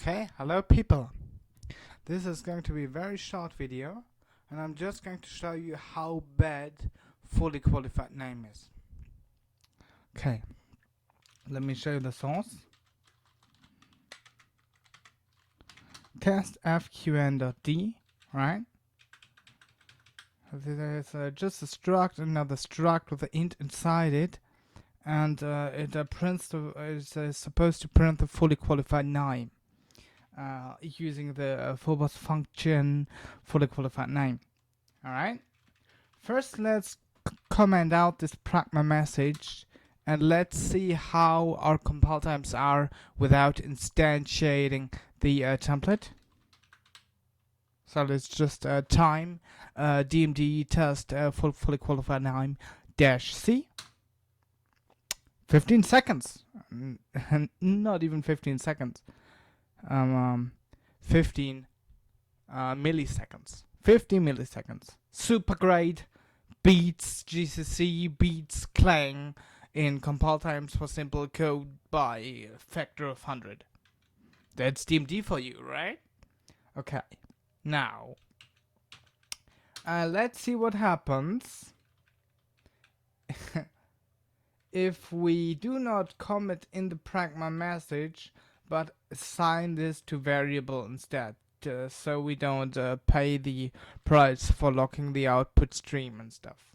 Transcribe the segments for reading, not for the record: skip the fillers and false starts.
Okay, hello people. This is going to be a very short video, and I'm just going to show you how bad fully qualified name is. Okay, let me show you the source. Cast fqn.d, right? There's just a struct, another struct with an int inside it, and it prints is supposed to print the fully qualified name. Using the full function fully qualified name. Alright, first let's comment out this pragma message and let's see how our compile times are without instantiating the template. So let's just time dmd test fully qualified name -c 15 seconds, not even 15 seconds. 15 milliseconds. 50 milliseconds. Super great. Beats GCC, beats Clang in compile times for simple code by a factor of 100. That's DMD for you, right? Okay. Now, let's see what happens if we do not comment in the pragma message but assign this to variable instead, so we don't pay the price for locking the output stream and stuff.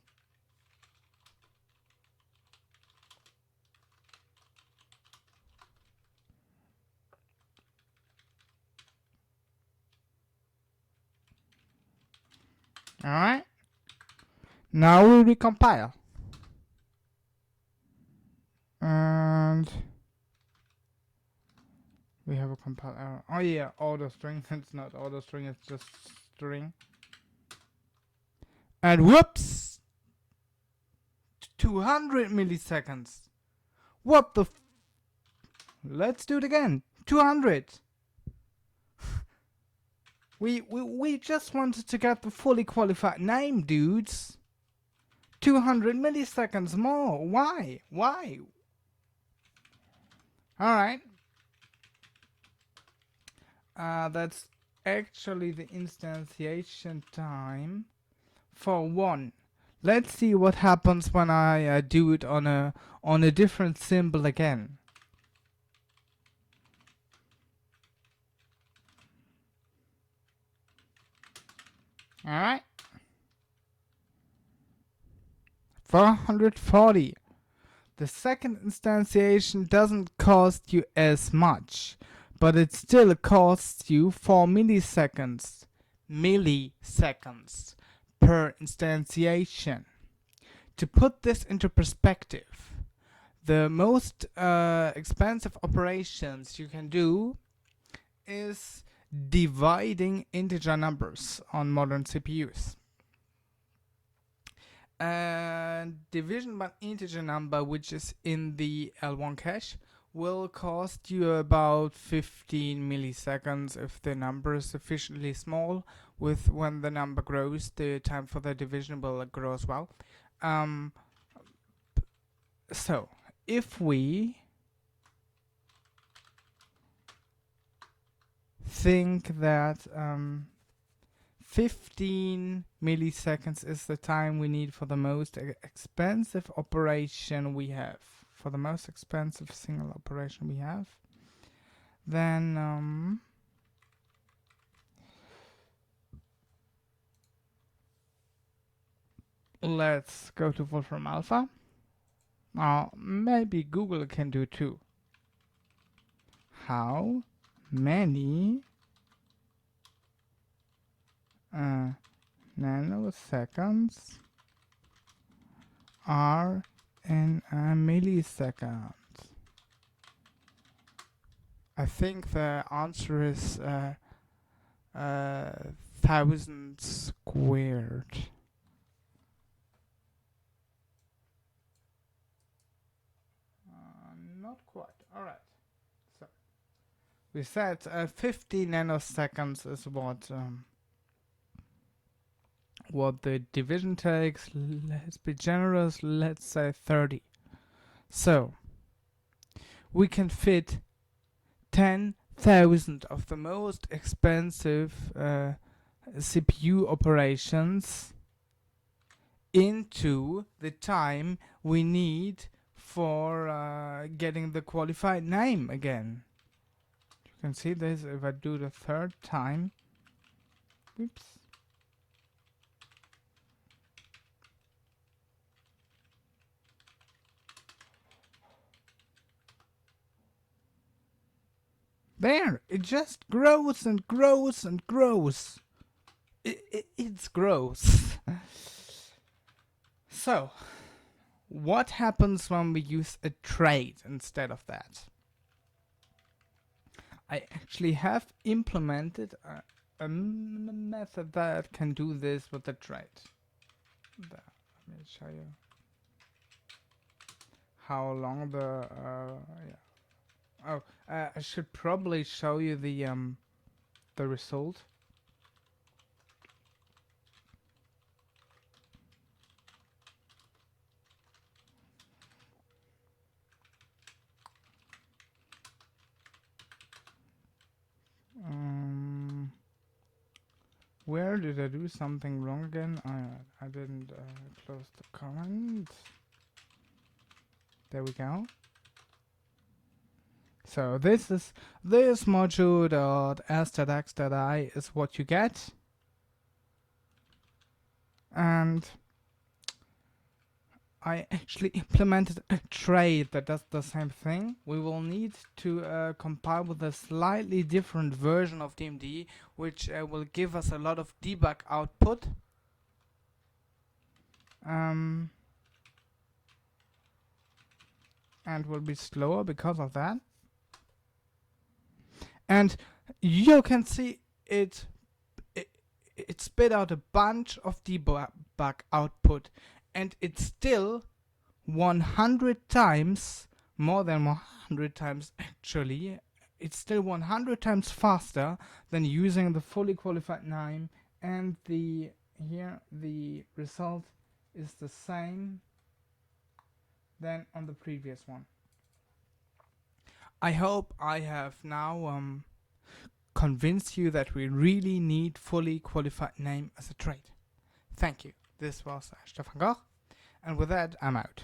Alright, now we'll recompile. And we have a compile error. Oh yeah, auto string. It's not auto string, it's just string. And whoops! 200 milliseconds. What the Let's do it again. 200. We just wanted to get the fully qualified name, dudes. 200 milliseconds more. Why? Why? Alright. That's actually the instantiation time for 1. Let's see what happens when I do it on a different symbol again. Alright. 440. The second instantiation doesn't cost you as much, but it still costs you 4 milliseconds. Milliseconds per instantiation. To put this into perspective, the most expensive operations you can do is dividing integer numbers on modern CPUs. And division by integer number, which is in the L1 cache, will cost you about 15 milliseconds if the number is sufficiently small. When the number grows, the time for the division will grow as well. So if we think that 15 milliseconds is the time we need for the most expensive operation we have, for the most expensive single operation we have, then let's go to Wolfram Alpha. Maybe Google can do too. How many nanoseconds are in a millisecond? I think the answer is 1000 squared. Not quite. Alright. So we said 50 nanoseconds is what the division takes. Let's be generous, let's say 30. So we can fit 10 100,000 of the most expensive CPU operations into the time we need for getting the qualified name again. You can see this if I do the third time. Oops. There, it just grows and grows and grows. It's gross. So, what happens when we use a trait instead of that? I actually have implemented a method that can do this with the trait. There, let me show you how long the yeah. Oh, I should probably show you the result. Where did I do something wrong again? I didn't close the comment. There we go. So this module.s.x.I is what you get, and I actually implemented a trait that does the same thing. We will need to compile with a slightly different version of DMD, which will give us a lot of debug output. And will be slower because of that. And you can see it spit out a bunch of debug output, and it's still 100 times, more than 100 times actually, it's still 100 times faster than using the fully qualified name, and here the result is the same than on the previous one. I hope I have now convinced you that we really need fully qualified name as a trait. Thank you. This was Stefan Goch, and with that, I'm out.